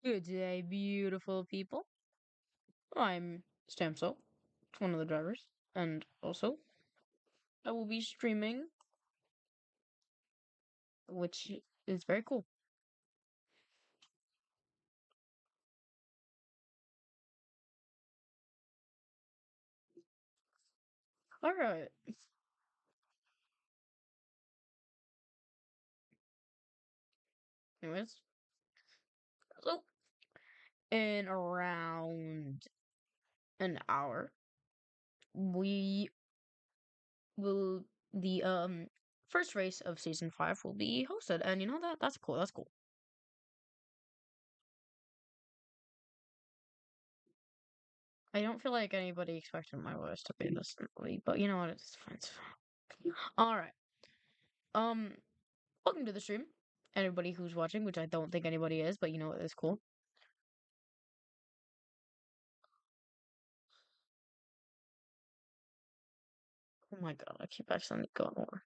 Good day, beautiful people. I'm Stamso, one of the drivers, and also I will be streaming, which is very cool. All right. Anyways, so in around an hour, we will the first race of season 5 will be hosted, and you know that's cool. That's cool. I don't feel like anybody expected my voice to be this early, but you know what? It's fine. It's fine. All right. Um, Welcome to the stream, everybody who's watching, which I don't think anybody is, but you know what? It's cool. Oh my god, I keep accidentally going over.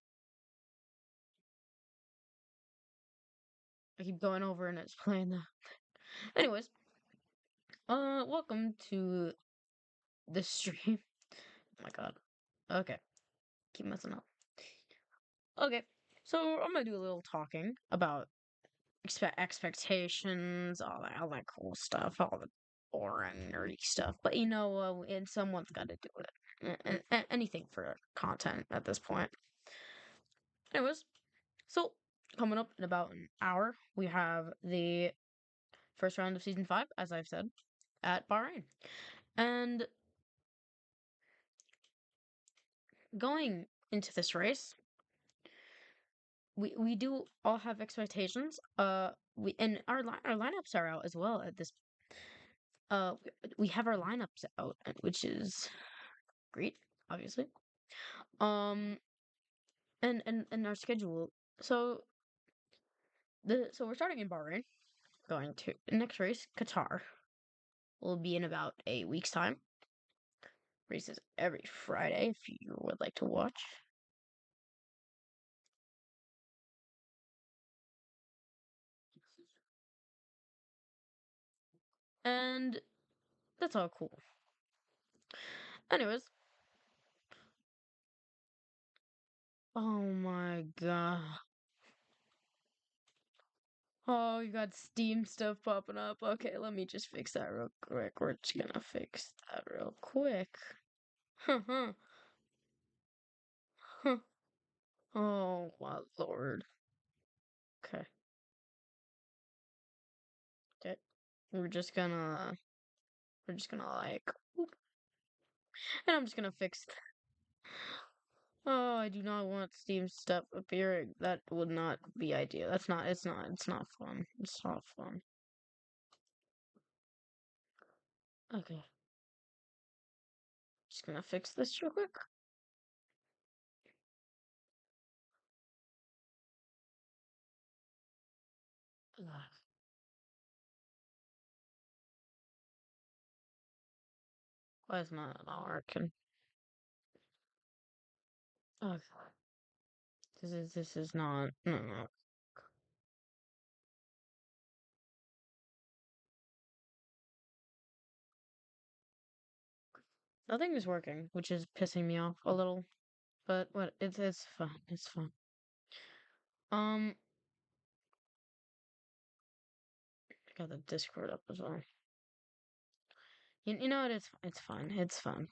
I keep going over and it's playing the. Anyways, welcome to the stream. Oh my god. Okay, keep messing up. Okay, so I'm gonna do a little talking about expectations, all that cool stuff, all the boring nerdy stuff. But you know, and someone's got to do it. Anything for content at this point. Anyways, so coming up in about an hour, we have the first round of season 5, as I've said, at Bahrain. And going into this race, we do all have expectations. We and our lineups are out as well at this. Uh, we have our lineups out, which is great, obviously. Um, and our schedule. So we're starting in Bahrain, going to next race, Qatar, will be in about a week's time. Races every Friday if you would like to watch. And that's all cool. Anyways, oh my god. Oh, you got Steam stuff popping up. Okay, let me just fix that real quick. We're just gonna fix that real quick. Huh, huh, huh. Oh my lord. Okay. Okay. We're just gonna like whoop, and I'm just gonna fix Oh, I do not want Steam stuff appearing. That would not be ideal. It's not fun. It's not fun. Okay. Just gonna fix this real quick. Ugh, why is not working? Okay. This is not no. Nothing is working, which is pissing me off a little. But what it's fun. It's fun. Um I got the Discord up as well. You know what, it's fun. It's fun.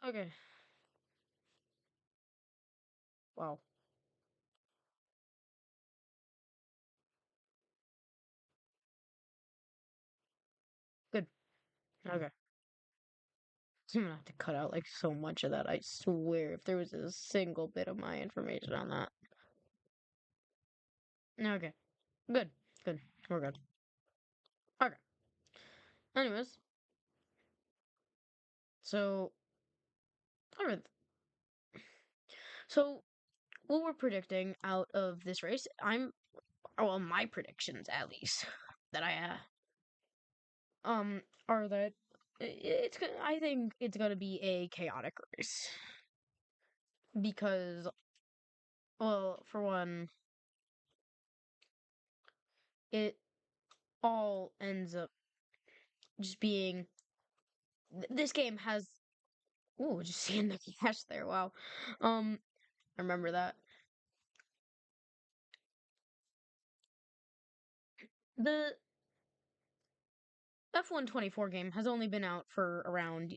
Okay. Wow. Good. Okay. I'm gonna have to cut out like so much of that. I swear, if there was a single bit of my information on that. Okay, good, good. We're good. Okay. Anyways, so alright. So what we're predicting out of this race, well, my predictions at least that I are that I think it's gonna be a chaotic race because, well, for one, it all ends up just being this game has. Ooh, just seeing the cash there. Wow. I remember that. The F124 game has only been out for around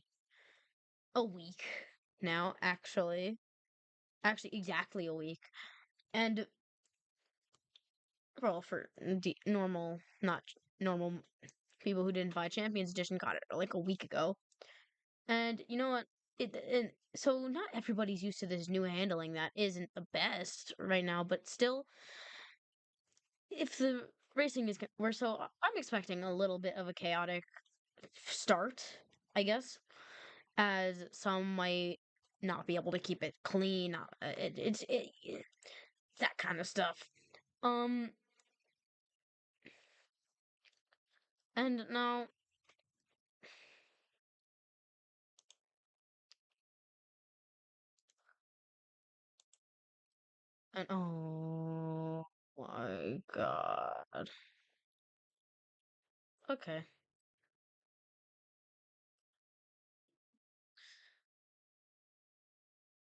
a week now, actually. Actually, exactly a week. And, well, for normal, not normal people who didn't buy Champions Edition got it like a week ago. And you know what? And so not everybody's used to this new handling that isn't the best right now, but still, if the racing is, we're so, I'm expecting a little bit of a chaotic start, I guess, as some might not be able to keep it clean, that kind of stuff. Um, and now, and oh my god. Okay.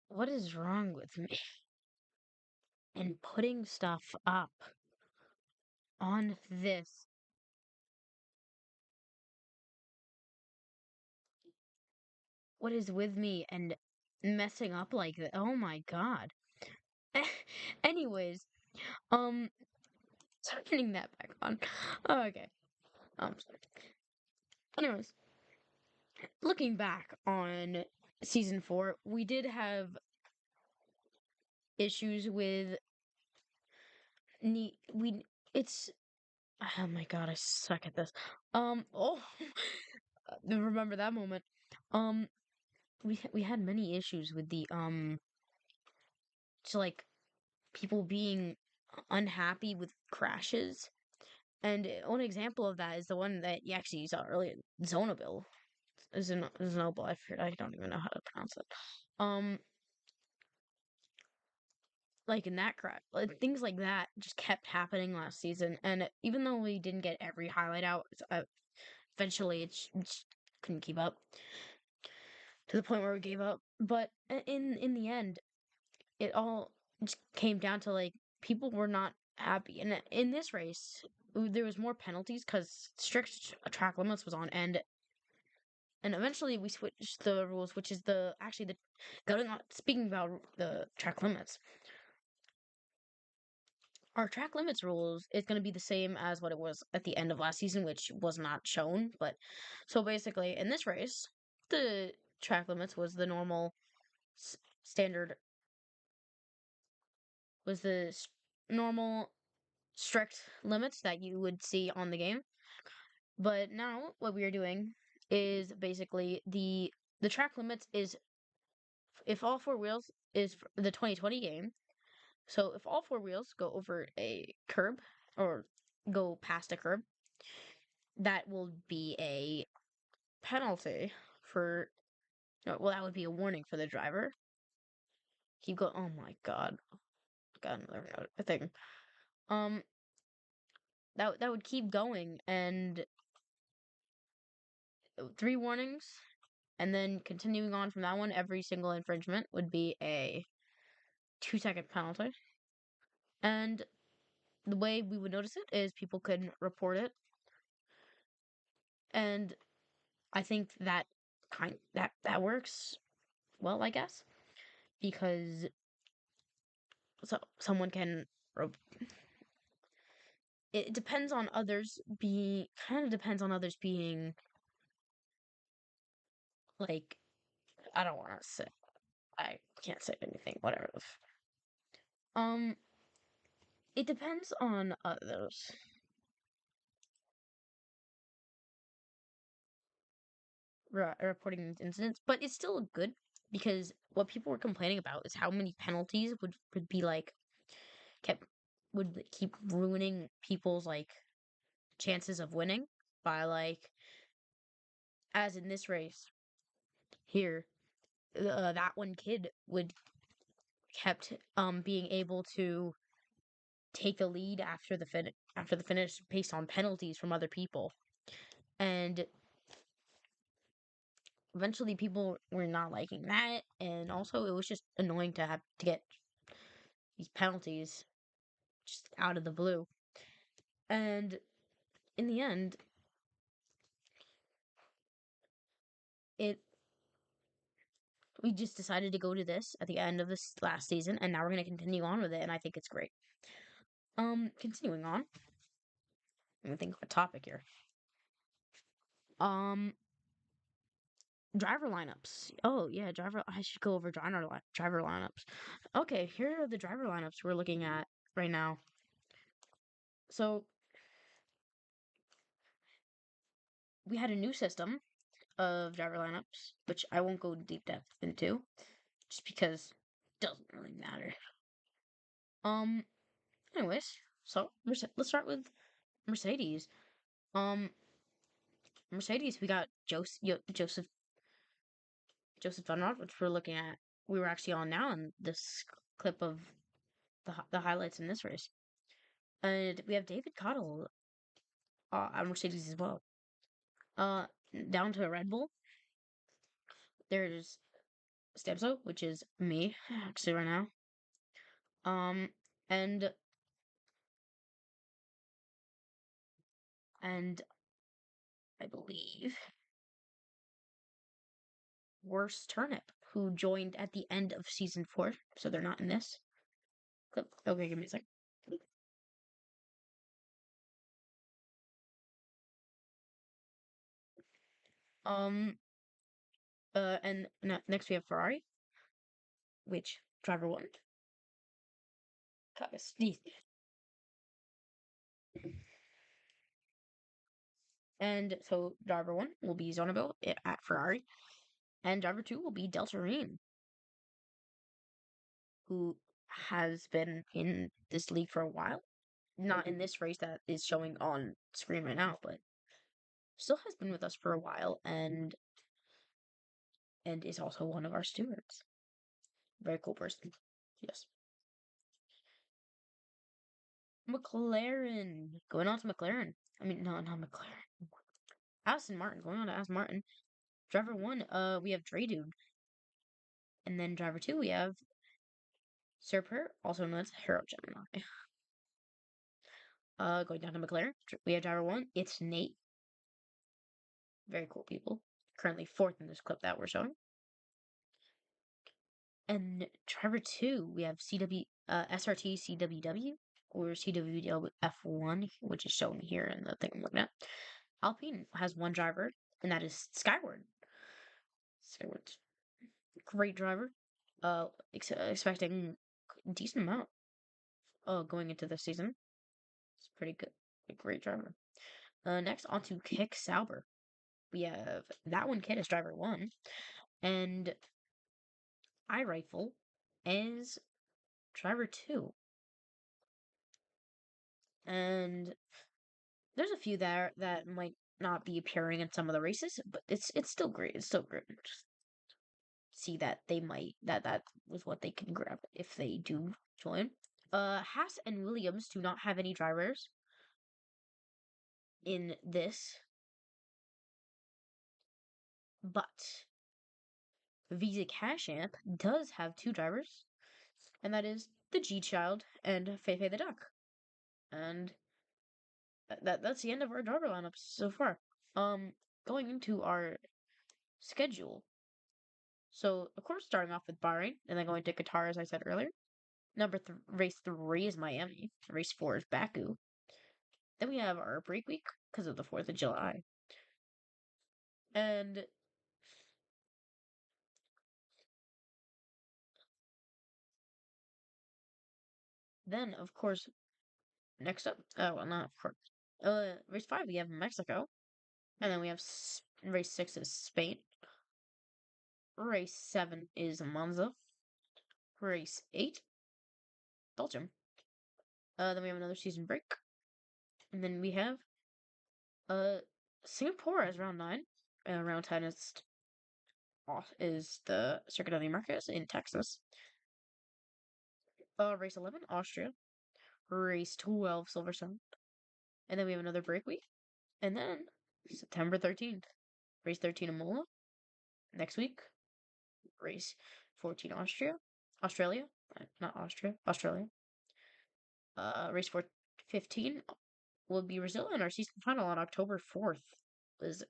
What is wrong with me? And putting stuff up on this. What is with me and messing up like that? Oh my god. Anyways, um, turning that back on. Okay. Sorry. Anyways, looking back on season 4, we did have issues with we it's oh my god, I suck at this. Oh, remember that moment. Um, we had many issues with the just like people being unhappy with crashes. And one example of that is the one that you actually saw earlier, Zonobil. Zonobil, I don't even know how to pronounce it. Um, like in that crash, like, things like that just kept happening last season. And even though we didn't get every highlight out, eventually it just couldn't keep up to the point where we gave up. But in the end, it all just came down to like people were not happy. And in this race, there was more penalties because strict track limits was on, and eventually we switched the rules, which is the actually the going on. Speaking about the track limits, our track limits rules is going to be the same as what it was at the end of last season, which was not shown. But so basically, in this race, the track limits was the normal standard was the normal strict limits that you would see on the game. But now what we are doing is basically the track limits is if all four wheels is the 2020 game. So if all four wheels go over a curb or go past a curb, that will be a penalty for well, that would be a warning for the driver. Keep going. Oh my god. Got another thing. Um that would keep going and three warnings and then continuing on from that one, every single infringement would be a 2-second penalty. And the way we would notice it is people could report it. And I think that works well, I guess, because someone can. It depends on others being kind of depends on others being like I don't want to say I can't say anything whatever. Um, it depends on others reporting incidents, but it's still good because what people were complaining about is how many penalties would be like kept would keep ruining people's like chances of winning by like as in this race here, that one kid would kept being able to take the lead after the finish based on penalties from other people. And eventually people were not liking that, and also it was just annoying to have to get these penalties just out of the blue. And in the end, it we just decided to go to this at the end of this last season, and now we're going to continue on with it, and I think it's great. Continuing on, let me think of a topic here. Um, driver lineups. Oh yeah, driver. I should go over driver lineups. Okay, here are the driver lineups we're looking at right now. So we had a new system of driver lineups, which I won't go deep depth into, just because it doesn't really matter. Um. Anyways, so let's start with Mercedes. Um. Mercedes, we got Joseph Funrod, which we're looking at. We were actually on now in this clip of the highlights in this race, and we have David Cottle on Mercedes as well. Uh, Down to a Red Bull. There's Stemso, which is me actually right now. Um, and and I believe Worst Turnip, who joined at the end of season 4, so they're not in this clip. Okay, give me a second. Um, and next we have Ferrari, which driver 1. God, sneeze. And so driver 1 will be Zonabel at Ferrari, and driver 2 will be Deltarine, who has been in this league for a while. Not in this race that is showing on screen right now, but still has been with us for a while, and is also one of our stewards. Very cool person. Yes. McLaren. Going on to McLaren. I mean, no, not McLaren. Aston Martin. Going on to Aston Martin. Driver 1, we have Dre Dude. And then driver 2, we have Serper, also known as Hero Gemini. Going down to McLaren, we have driver 1. It's Nate. Very cool people. Currently 4th in this clip that we're showing. And driver 2, we have SRT CWW, or CWW F1, which is shown here in the thing I'm looking at. Alpine has 1 driver, and that is Skyward. Skyward's great driver. Expecting a decent amount going into this season. It's pretty good. A great driver. Next, on to Kick Sauber. We have that one kid as driver 1, and iRifle as driver 2. And there's a few there that might not be appearing in some of the races, but it's still great. It's still great. Just see that that was what they can grab if they do join. Haas and Williams do not have any drivers in this, but Visa Cash App does have 2 drivers, and that is the G Child and Feifei the Duck. And that's the end of our driver lineups so far. Going into our schedule. So of course, starting off with Bahrain, and then going to Qatar, as I said earlier. Race 3 is Miami. Race 4 is Baku. Then we have our break week because of the 4th of July. And then, of course, next up, well, not of course. Race 5, we have Mexico. And then we have race 6 is Spain. Race 7 is Monza. Race 8, Belgium. Then we have another season break. And then we have Singapore as round 9. Round 10 is the Circuit of the Americas in Texas. Race 11, Austria. Race 12, Silverstone. And then we have another break week. And then September 13th, race 13 Imola. Next week, race 14 Australia, not Austria, Australia. Race 15 will be Brazil, and our season final on October 4th is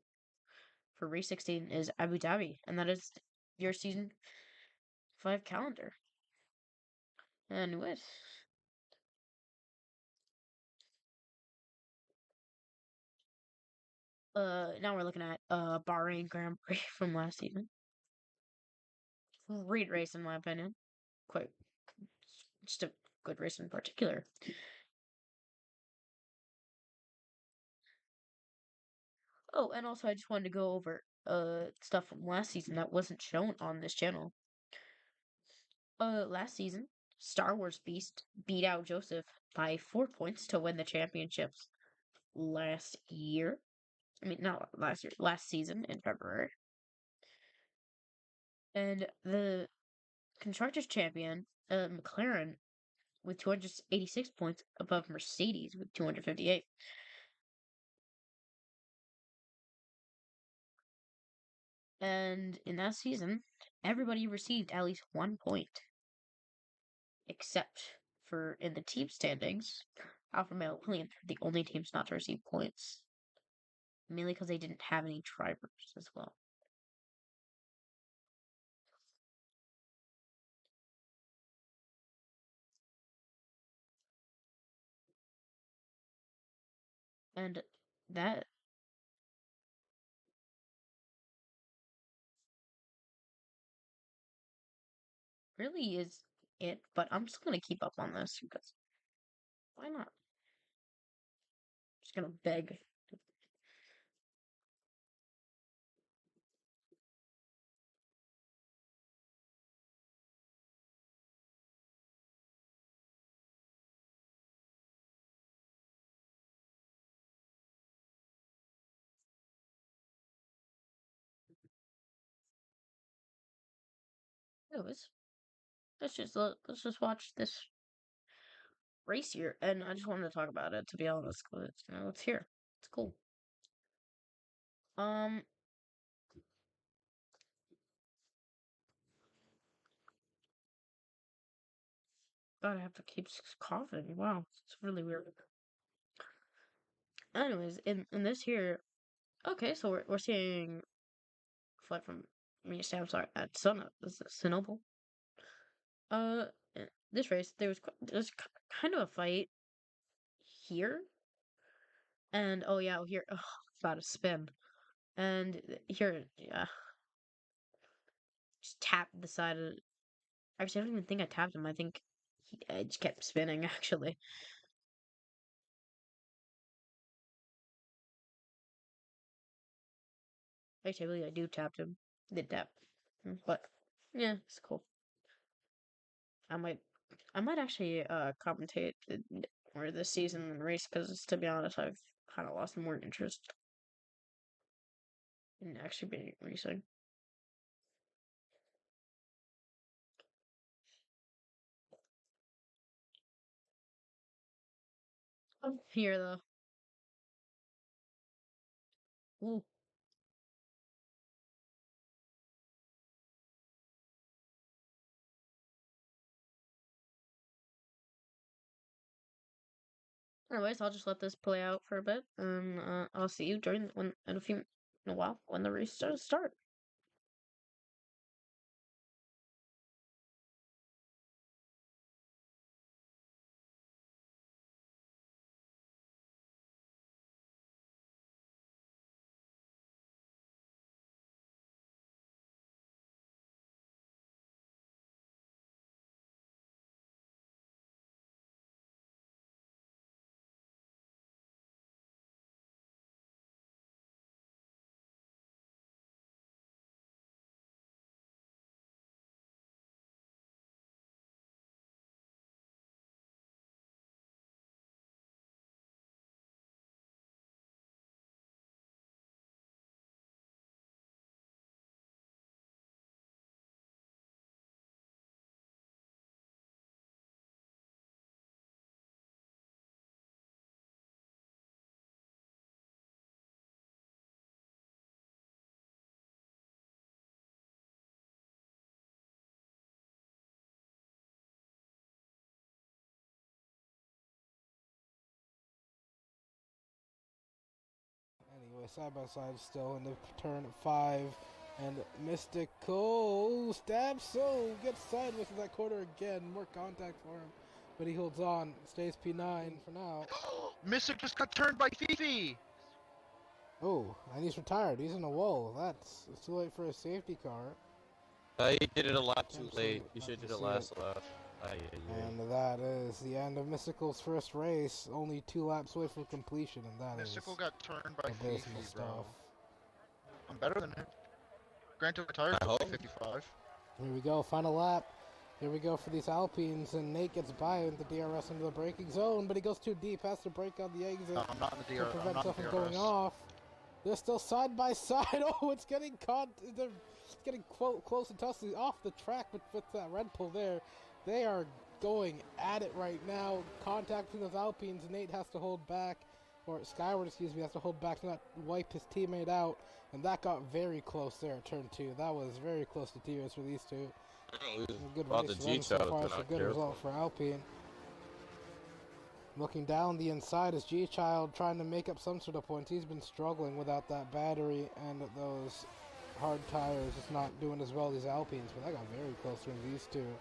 for race 16 is Abu Dhabi, and that is your season 5 calendar. And with now we're looking at Bahrain Grand Prix from last season. Great race in my opinion. Quite just a good race in particular. Oh, and also I just wanted to go over stuff from last season that wasn't shown on this channel. Last season, Star Wars Beast beat out Joseph by 4 points to win the championships last year. I mean, not last year, last season in February. And the constructors champion, McLaren, with 286 points above Mercedes with 258. And in that season, everybody received at least 1 point, except for in the team standings, Alfa Romeo and Williams were the only teams not to receive points, mainly because they didn't have any drivers as well. And that really is it, but I'm just gonna keep up on this because why not? Just gonna beg. Anyways, let's just watch this race here, and I just wanted to talk about it to be honest, because it's here. It's cool. Um, God, I have to keep coughing. Wow, it's really weird. Anyways, in this here, okay, so we're seeing flight from me. I'm sorry, at Sinople. Uh, this race there was kind of a fight here, and oh yeah, here about a spin, and here yeah, just tapped the side of. Actually, I don't even think I tapped him. I think I just kept spinning. Actually, I believe I do tapped him. Did tap, but yeah, it's cool. I might, I might actually commentate more this season and race because to be honest, I've kind of lost more interest in actually being racing. Here though. Ooh. Anyways, I'll just let this play out for a bit, and I'll see you during when in a while when the race does start. side by side still in the turn 5. And Mystical stabs gets sideways with that quarter again. More contact for him. But he holds on, stays P9 for now. Mystic just got turned by Fifi! Oh, and he's retired. He's in a wall. It's too late for a safety car. He did it a lot too late. He should have did it last lap. And that is the end of Mystical's first race. Only 2 laps away from completion, and that Mystical is got turned by abysmal Fifi, bro. stuff. I'm better than him. Granted, retired at 55. Here we go, final lap. Here we go for these Alpines, and Nate gets by with the DRS into the braking zone, but he goes too deep, has to brake on the exit No, I'm not in the DRS. to prevent himself from going off. They're still side by side. Oh, it's getting caught. They're getting close and tussling off the track with that Red Bull there. They are going at it right now. Contact between those Alpines. Nate has to hold back, or Skyward, excuse me, has to hold back to not wipe his teammate out. And that got very close there at turn 2. That was very close to TOS for these two. A good race for them so far. It's a good result for Alpine. Looking down the inside is G-Child trying to make up some sort of points. He's been struggling without that battery and those hard tires. Just not doing as well as these Alpines, but that got very close between these two.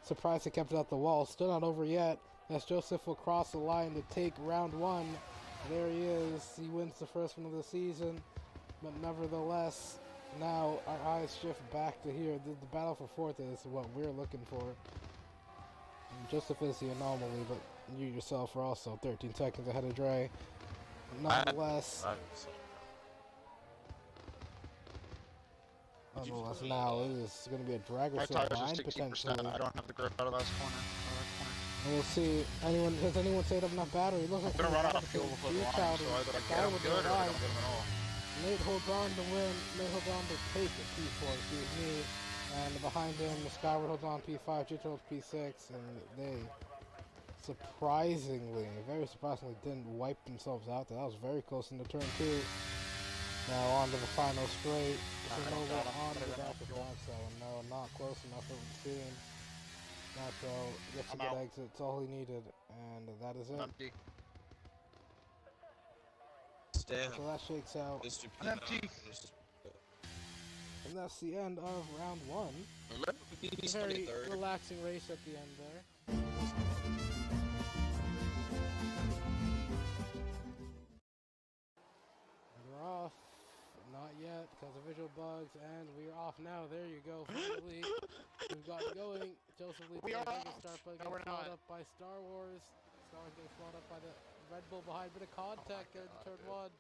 Surprised they kept it at the wall. Still not over yet, as Joseph will cross the line to take round 1. There he is. He wins the first one of the season, but nevertheless, now our eyes shift back to here. The battle for 4th is what we're looking for. And Joseph is the anomaly, but you yourself are also 13 seconds ahead of Dre. Nonetheless, now it is going to be a drag race line potentially. I don't have the grip out of last corner. And we'll see. Has anyone saved up enough battery? Looks like I'm gonna run out of fuel before the line, so either I get him good or I don't get him at all. Nate holds on to win. Nate holds on to take it. P4, excuse me. And behind him, the Skyward holds on P5, G holds P6, and they very surprisingly, didn't wipe themselves out. That was very close into turn 2. Now on to the final straight. On to the back of Nacho. No, not close enough, it would seem. Nacho gets a good exit. It's all he needed, and that is it. Empty. So that shakes out. Empty. And that's the end of round 1. Very relaxing race at the end there. And we're off. Not yet, because of visual bugs, and we're off now. There you go. Finally, we've got going. Joseph Lee getting start, but getting followed up by Star Wars. Star Wars getting followed up by the Red Bull behind. Bit of contact in turn 1.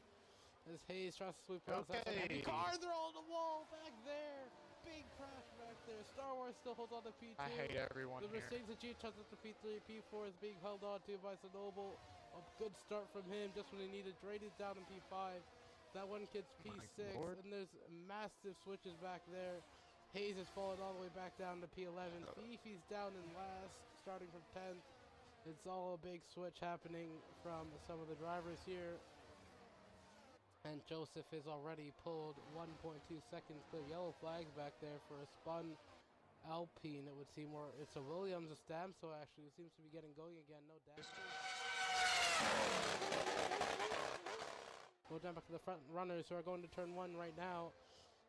As Hayes tries to sweep past that heavy car, they're on the wall back there. Big crash back there. Star Wars still holds on to P2. I hate everyone The here. Mercedes and G tries up to P3. P4 is being held on to by Sonoble. A good start from him just when he needed. Drayden's down in P5. That one kid's P6. And there's massive switches back there. Hayes has fallen all the way back down to P11. Fifi's down in last, starting from 10th. It's all a big switch happening from some of the drivers here. And Joseph has already pulled 1.2 seconds clear yellow flags back there for a spun Alpine, it would seem, or it's a Williams, a Stamso actually, who seems to be getting going again, no doubt. Go down back to the front runners who are going to turn 1 right now.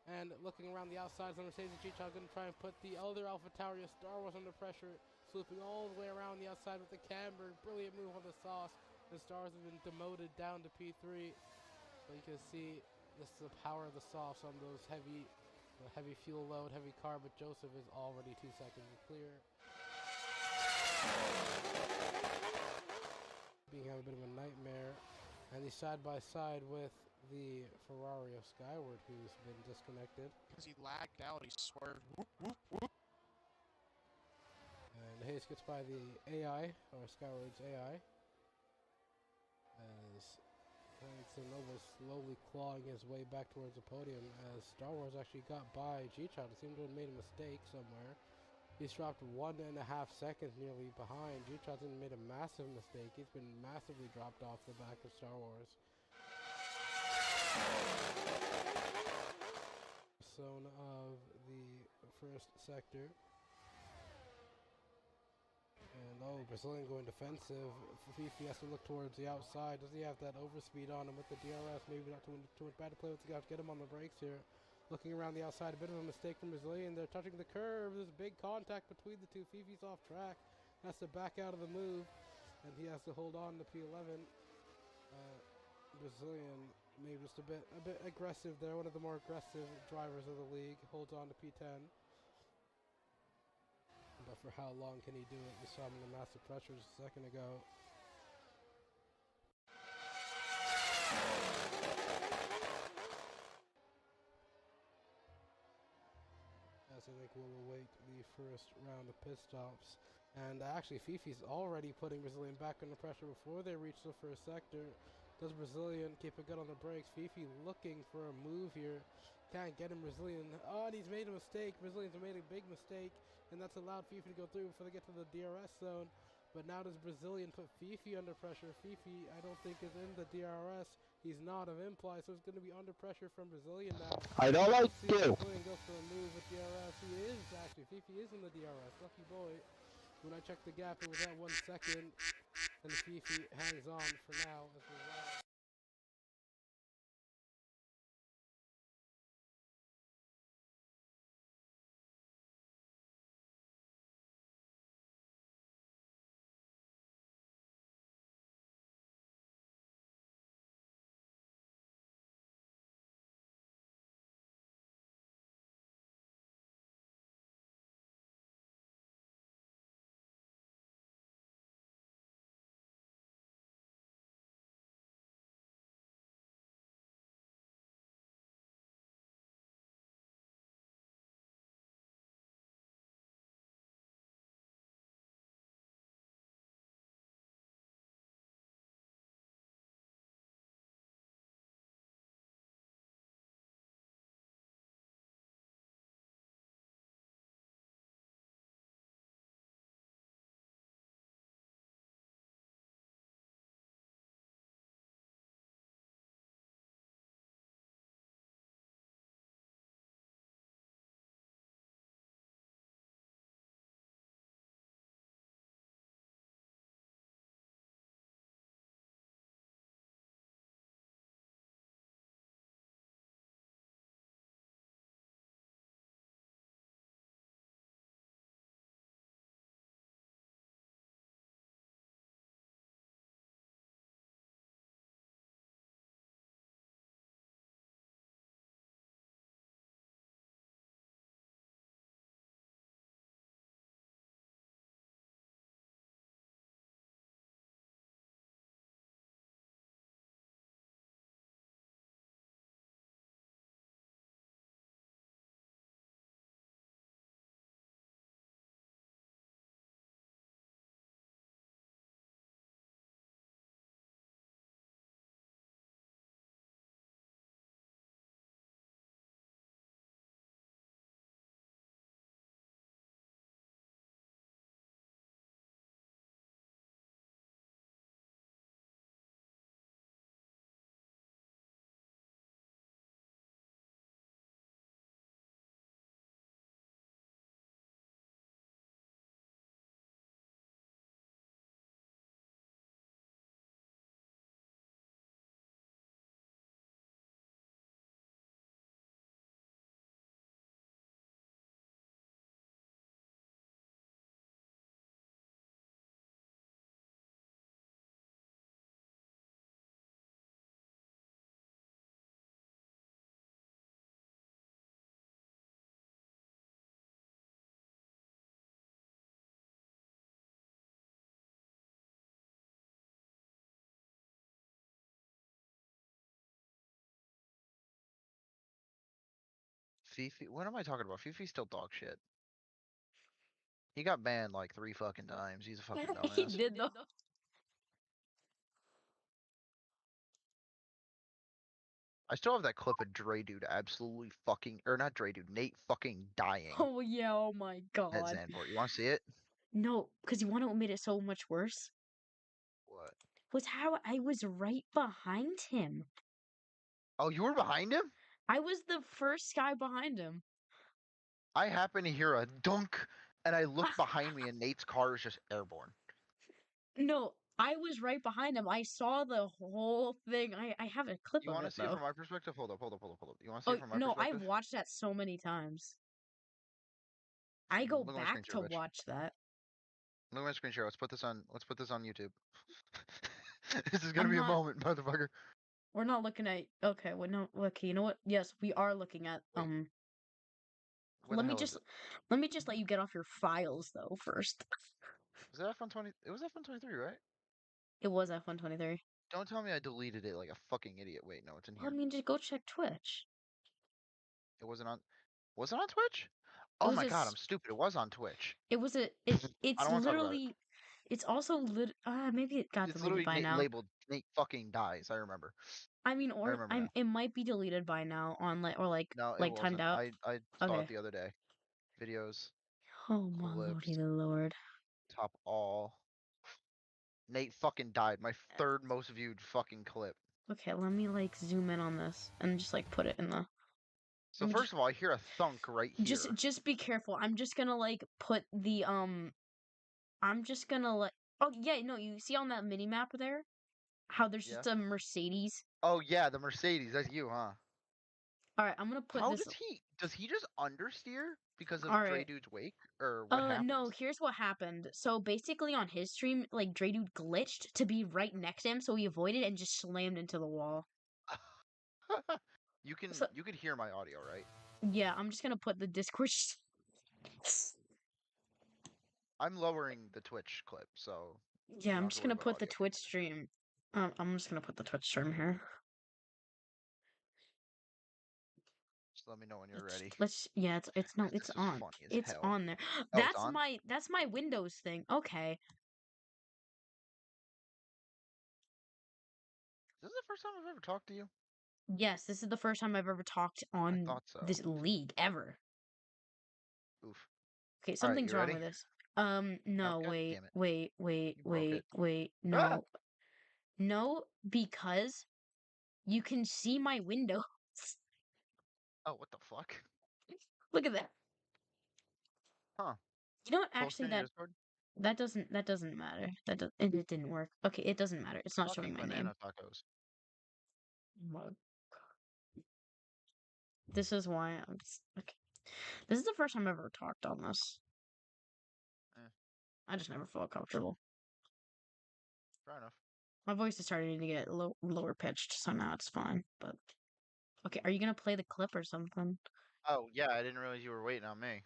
And looking around the outsides on Mercedes and G-Child, going to try and put the other Alpha Tauri Star Wars under pressure, swooping all the way around the outside with the camber. Brilliant move on the sauce. The Stars have been demoted down to P3. But you can see this is the power of the softs on those heavy fuel load, heavy car, but Joseph is already 2 seconds clear. Being a bit of a nightmare. And he's side by side with the Ferrari of Skyward, who's been disconnected. Because he lagged out, he swerved. Whoop, whoop, whoop. And Hayes gets by the AI, or Skyward's AI. As Nova slowly clawing his way back towards the podium, as Star Wars actually got by G-Child. It seemed to have made a mistake somewhere. He's dropped 1.5 seconds nearly behind. G-Child didn't made a massive mistake. He's been massively dropped off the back of Star Wars. Zone of the first sector. And low. Brazilian going defensive. Fifi has to look towards the outside. Does he have that overspeed on him with the DRS? Maybe not too much bad to play with. He got to get him on the brakes here. Looking around the outside, a bit of a mistake from Brazilian. They're touching the curve. There's big contact between the two. Fifi's off track. Has to back out of the move, and he has to hold on to P11. Brazilian maybe just a bit aggressive there. One of the more aggressive drivers of the league. Holds on to P10. But for how long can he do it? We saw him under massive pressure just a second ago. As I think we'll await the first round of pit stops. And actually Fifi's already putting Brazilian back under pressure before they reach the first sector. Does Brazilian keep it good on the brakes? Fifi looking for a move here. Can't get him. Brazilian. Oh, and he's made a mistake. Brazilian's made a big mistake. And that's allowed Fifi to go through before they get to the DRS zone. But now does Brazilian put Fifi under pressure? Fifi, I don't think, is in the DRS. He's not of imply, so it's going to be under pressure from Brazilian now. I don't like See you. Brazilian go for a move with DRS. He is, actually. Fifi is in the DRS. Lucky boy. When I checked the gap, it was at 1 second. And Fifi hangs on for now as well. Fifi, what am I talking about? Fifi's still dog shit. He got banned like 3 fucking times. He's a fucking He dumbass. did though. I still have that clip of Dre dude absolutely fucking, or not Dre dude, Nate fucking dying Oh yeah, oh my at god. Zandvoort. You wanna see it? No, because you want to made it so much worse? What? Was how I was right behind him. Oh, you were behind him? I was the first guy behind him. I happened to hear a dunk, and I looked behind me, and Nate's car was just airborne. No, I was right behind him. I saw the whole thing. I have a clip You of want to it see it though. from my perspective? Hold up, hold up, hold up, hold up. You want to see Oh it from my no, I've perspective? watched that so many times. I go Look at my screen back share, to bitch. watch that. Look at my screen share. Let's put this on. Let's put this on YouTube. This is gonna I'm be a not. moment, motherfucker. We're not looking at. Okay, well, no. Okay, you know what? Yes, we are looking at. Wait, where the Let me hell is just. it? Let me just let you get off your files though first. Was it F120? It was F123, right? It was F123. Don't tell me I deleted it like a fucking idiot. Wait, no, it's in Well, I here. mean, just go check Twitch. It wasn't on. Was it on Twitch? It Oh was my god, I'm just. stupid. It was on Twitch. It was a. I It's don't want to talk about it. literally. It's also maybe it got It's deleted literally by now. labeled Nate fucking dies. I remember. I mean, I or remember I'm. now. It might be deleted by now on like or No, it like timed wasn't. out. I saw it Okay. the other day. Videos, Oh my lordy clips, lord. top all. Nate fucking died. My third most viewed fucking clip. Okay, let me like zoom in on this and just like put it in the. So I'm just first of all, I hear a thunk right here. just be careful. I'm just gonna like put the I'm just gonna like. Oh yeah, no, you see on that mini map there how there's Yeah. just a Mercedes. Oh yeah, the Mercedes. That's you, huh? All right, I'm gonna put How this. does he just understeer because All of Dre right. Dude's wake? Or what No, happens? here's what happened. So basically on his stream, like Dre Dude glitched to be right next to him, so he avoided and just slammed into the wall. You can So you could hear my audio, right? yeah, I'm just gonna put the Discord. I'm lowering the Twitch clip, so Yeah, you don't I'm have to just worry gonna about put the audio Twitch treatment. stream. I'm just gonna put the Twitch stream here. Just let me know when you're ready. Let's yeah, it's no, 'Cause it's this is on. funny as It's hell. on there. Oh, it's on? That's my Windows thing. Okay. Is this the first time I've ever talked to you? Yes, this is the first time I've ever talked I on thought so. this league ever. Oof. Okay, All right, something's you wrong ready? with this. Oh, No, god wait, damn it. wait, wait, You broke it. wait, wait. Ah! No. No, because you can see my windows. Oh, what the fuck? Look at that. Huh. You know what? Full Actually, screen your Discord? that doesn't matter. It didn't work. Okay, it doesn't matter. It's not showing Fucking my name. banana tacos. Well, this is why okay. This is the first time I've ever talked on this. Eh, I just never felt comfortable. fair enough. My voice is starting to get lower pitched, so now it's fine. But okay, are you gonna play the clip or something? Oh, yeah, I didn't realize you were waiting on me.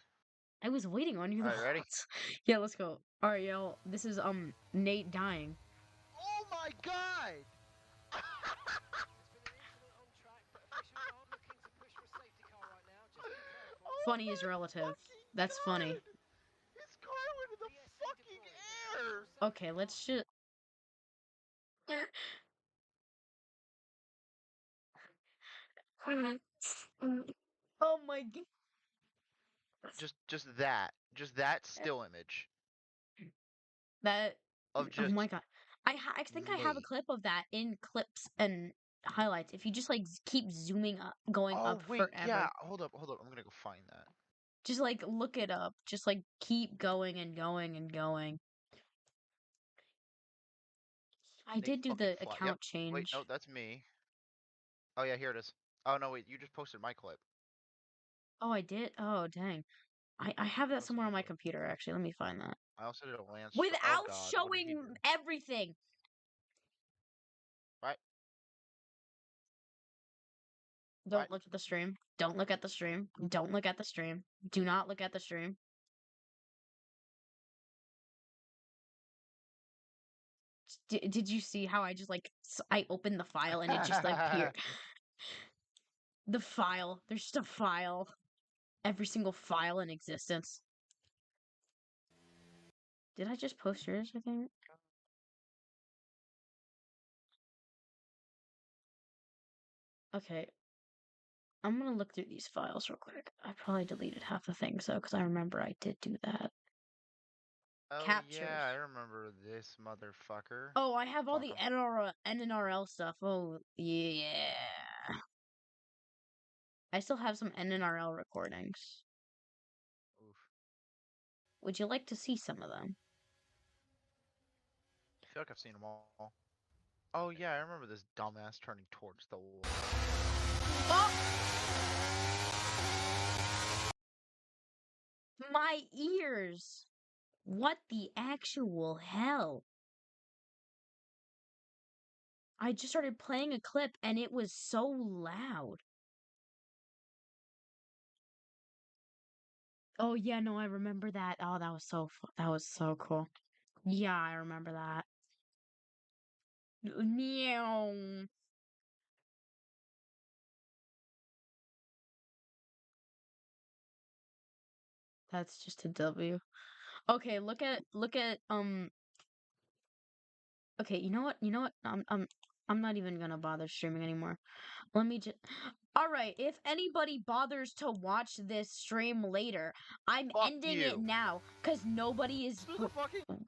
I was waiting on you the Alright, whole ready? time. Yeah, let's go. All right, y'all. This is Nate dying. Oh my god! Oh Funny is my relative. fucking That's funny. god! His car went in the fucking air! Okay, let's just. Oh my god. Just that still image That. of Oh my just god. I think I have a Nate. clip of that in clips and highlights. If you just like keep zooming up, going Oh up wait, yeah, forever. hold up, I'm gonna go find that. Just like look it up. Just like keep going and going and going. I Nate did do fucking the fly. Yep. account Wait, no, change. that's me. Oh yeah, here it is. Oh no, wait, you just posted my clip. Oh, I did? Oh, dang. I have You that posted somewhere my on my clip. computer, actually. Let me find that. I also did a Lance. Oh Without god, what did he do? showing everything. Right? What? Don't look at the stream. Don't look at the stream. Don't look at the stream. Do not look at the stream. Did you see how I just like I opened the file and it just like appeared? The file. There's just a file. Every single file in existence. Did I just post yours, I think? Okay. I'm gonna look through these files real quick. I probably deleted half the things though, because I remember I did do that. Oh Captures. yeah, I remember this motherfucker. Oh, I have all Fuck the him. NNRL stuff. Oh, yeah. I still have some NNRL recordings. Oof. Would you like to see some of them? feel like I've seen them all. Oh yeah, I remember this dumbass turning towards the wall. Oh! My ears! What the actual hell? I just started playing a clip and it was so loud. Oh yeah, no, I remember that. Oh, that was so cool. Yeah, I remember that. Meow. That's just a W. Okay, look at okay, you know what? You know what? I'm not even gonna bother streaming anymore. Let me just All right, if anybody bothers to watch this stream later, I'm Fuck ending it you. now cuz nobody is This was a fucking